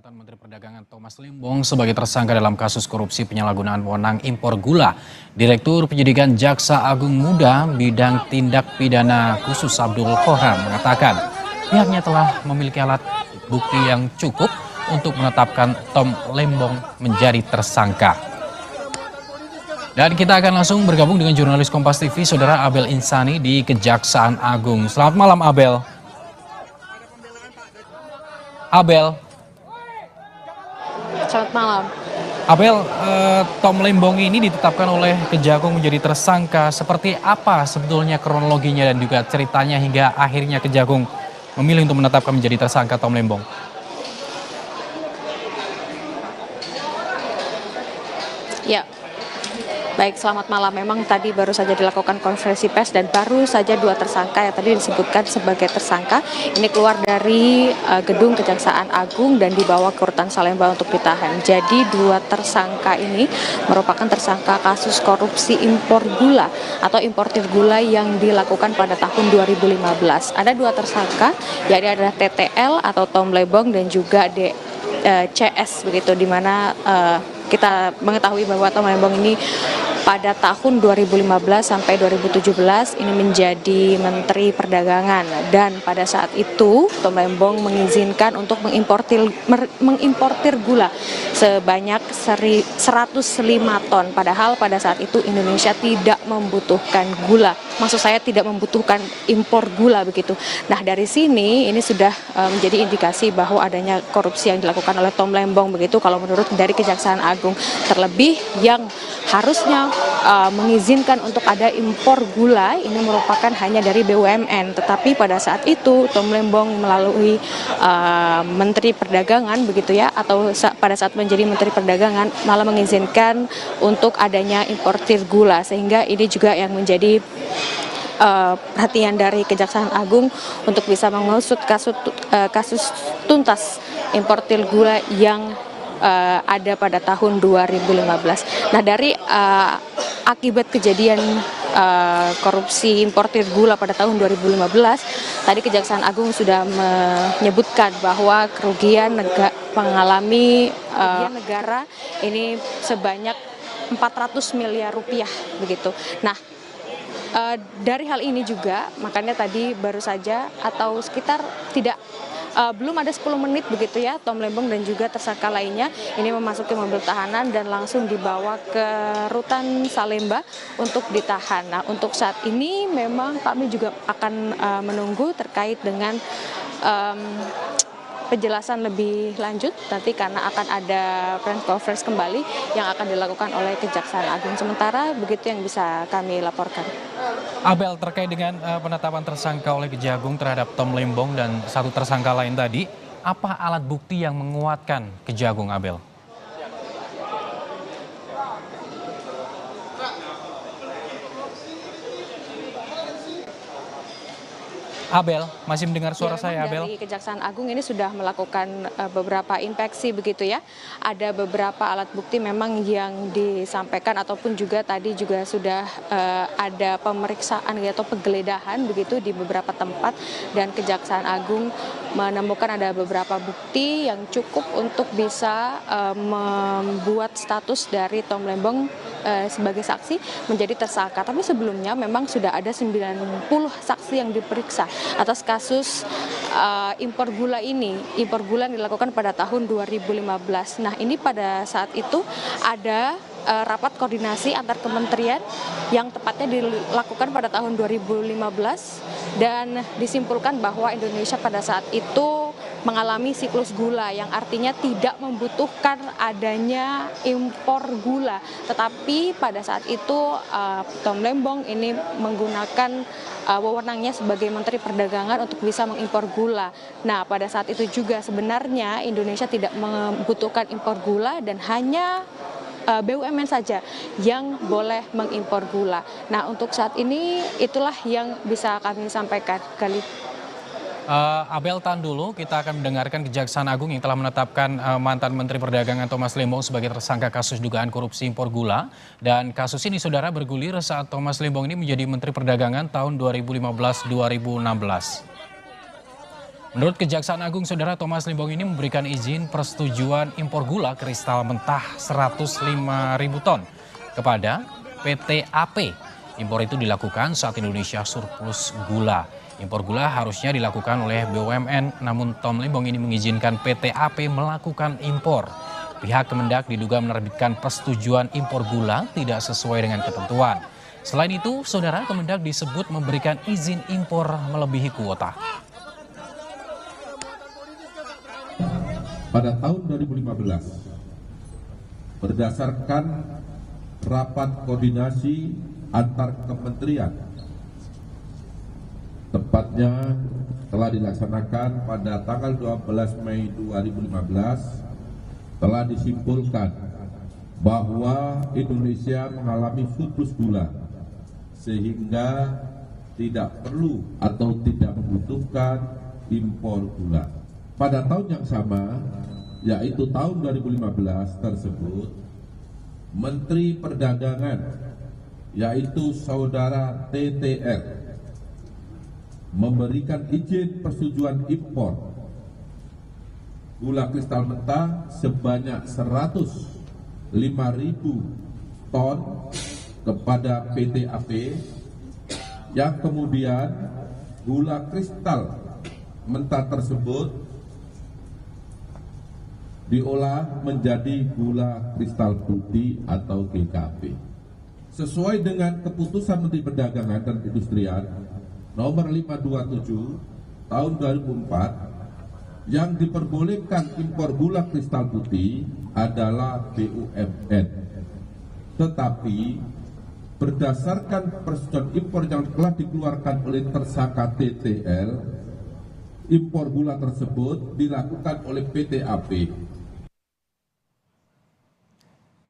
mantan Menteri Perdagangan Thomas Lembong sebagai tersangka dalam kasus korupsi penyalahgunaan wewenang impor gula. Direktur Penyidikan Jaksa Agung Muda Bidang Tindak Pidana Khusus Abdul Khohar mengatakan pihaknya telah memiliki alat bukti yang cukup untuk menetapkan Tom Lembong menjadi tersangka. Dan kita akan langsung bergabung dengan jurnalis Kompas TV, Saudara Abel Insani di Kejaksaan Agung. Selamat malam, Abel. Selamat malam. Abel, Tom Lembong ini ditetapkan oleh Kejagung menjadi tersangka. Seperti apa sebetulnya kronologinya dan juga ceritanya hingga akhirnya Kejagung memilih untuk menetapkan menjadi tersangka Tom Lembong? Ya, baik, selamat malam. Memang tadi baru saja dilakukan konferensi pers dan baru saja dua tersangka yang tadi disebutkan sebagai tersangka ini keluar dari gedung Kejaksaan Agung dan dibawa ke rutan Salemba untuk ditahan. Jadi dua tersangka ini merupakan tersangka kasus korupsi impor gula atau importir gula yang dilakukan pada tahun 2015. Ada dua tersangka, yakni adalah TTL atau Tom Lembong dan juga CS begitu, di mana kita mengetahui bahwa Tom Lembong ini pada tahun 2015 sampai 2017 ini menjadi Menteri Perdagangan, dan pada saat itu Tom Lembong mengizinkan untuk mengimportir gula sebanyak 105 ton, padahal pada saat itu Indonesia tidak membutuhkan gula. Maksud saya tidak membutuhkan impor gula begitu. Nah, dari sini ini sudah menjadi indikasi bahwa adanya korupsi yang dilakukan oleh Tom Lembong begitu kalau menurut dari Kejaksaan Agung. Terlebih yang harusnya mengizinkan untuk ada impor gula ini merupakan hanya dari BUMN, tetapi pada saat itu Tom Lembong melalui Menteri Perdagangan begitu ya, atau pada saat menjadi Menteri Perdagangan malah mengizinkan untuk adanya importir gula, sehingga ini juga yang menjadi perhatian dari Kejaksaan Agung untuk bisa mengusut kasus tuntas importir gula yang ada pada tahun 2015. Nah, dari akibat kejadian korupsi importir gula pada tahun 2015, tadi Kejaksaan Agung sudah menyebutkan bahwa kerugian mengalami negara ini sebanyak 400 miliar rupiah begitu. Nah, dari hal ini juga makanya tadi baru saja atau sekitar belum ada 10 menit begitu ya, Tom Lembong dan juga tersangka lainnya ini memasuki mobil tahanan dan langsung dibawa ke rutan Salemba untuk ditahan. Nah, untuk saat ini memang kami juga akan menunggu terkait dengan penjelasan lebih lanjut nanti karena akan ada press conference kembali yang akan dilakukan oleh Kejaksaan Agung. Sementara begitu yang bisa kami laporkan. Abel, terkait dengan penetapan tersangka oleh Kejagung terhadap Tom Lembong dan satu tersangka lain tadi, apa alat bukti yang menguatkan Kejagung, Abel? Abel, masih mendengar suara saya, Abel? Dari Kejaksaan Agung ini sudah melakukan beberapa inspeksi begitu ya. Ada beberapa alat bukti memang yang disampaikan ataupun juga tadi juga sudah ada pemeriksaan atau penggeledahan begitu di beberapa tempat, dan Kejaksaan Agung menemukan ada beberapa bukti yang cukup untuk bisa membuat status dari Tom Lembong sebagai saksi menjadi tersangka. Tapi sebelumnya memang sudah ada 90 saksi yang diperiksa atas kasus impor gula ini. Impor gula yang dilakukan pada tahun 2015. Nah, ini pada saat itu ada rapat koordinasi antar kementerian yang tepatnya dilakukan pada tahun 2015 dan disimpulkan bahwa Indonesia pada saat itu mengalami siklus gula yang artinya tidak membutuhkan adanya impor gula, tetapi pada saat itu Tom Lembong ini menggunakan wewenangnya sebagai Menteri Perdagangan untuk bisa mengimpor gula. Nah, pada saat itu juga sebenarnya Indonesia tidak membutuhkan impor gula dan hanya BUMN saja yang boleh mengimpor gula. Nah, untuk saat ini itulah yang bisa kami sampaikan. Abel, tahan dulu, kita akan mendengarkan Kejaksaan Agung yang telah menetapkan mantan Menteri Perdagangan Thomas Lembong sebagai tersangka kasus dugaan korupsi impor gula. Dan kasus ini, saudara, bergulir saat Thomas Lembong ini menjadi Menteri Perdagangan tahun 2015-2016. Menurut Kejaksaan Agung, Saudara, Thomas Limbong ini memberikan izin persetujuan impor gula kristal mentah 105.000 ton kepada PT AP. Impor itu dilakukan saat Indonesia surplus gula. Impor gula harusnya dilakukan oleh BUMN, namun Tom Limbong ini mengizinkan PT AP melakukan impor. Pihak Kemendak diduga menerbitkan persetujuan impor gula tidak sesuai dengan ketentuan. Selain itu, Saudara, Kemendak disebut memberikan izin impor melebihi kuota. Pada tahun 2015, berdasarkan rapat koordinasi antar kementerian, tepatnya telah dilaksanakan pada tanggal 12 Mei 2015, telah disimpulkan bahwa Indonesia mengalami surplus gula sehingga tidak perlu atau tidak membutuhkan impor gula. Pada tahun yang sama, yaitu tahun 2015 tersebut, Menteri Perdagangan, yaitu Saudara TTR, memberikan izin persetujuan impor gula kristal mentah sebanyak 105.000 ton kepada PT AP, yang kemudian gula kristal mentah tersebut diolah menjadi gula kristal putih atau GKP. Sesuai dengan keputusan Menteri Perdagangan dan Perindustrian nomor 527 tahun 2004, yang diperbolehkan impor gula kristal putih adalah BUMN. Tetapi berdasarkan persetujuan impor yang telah dikeluarkan oleh tersangka TTL, impor gula tersebut dilakukan oleh PT AP.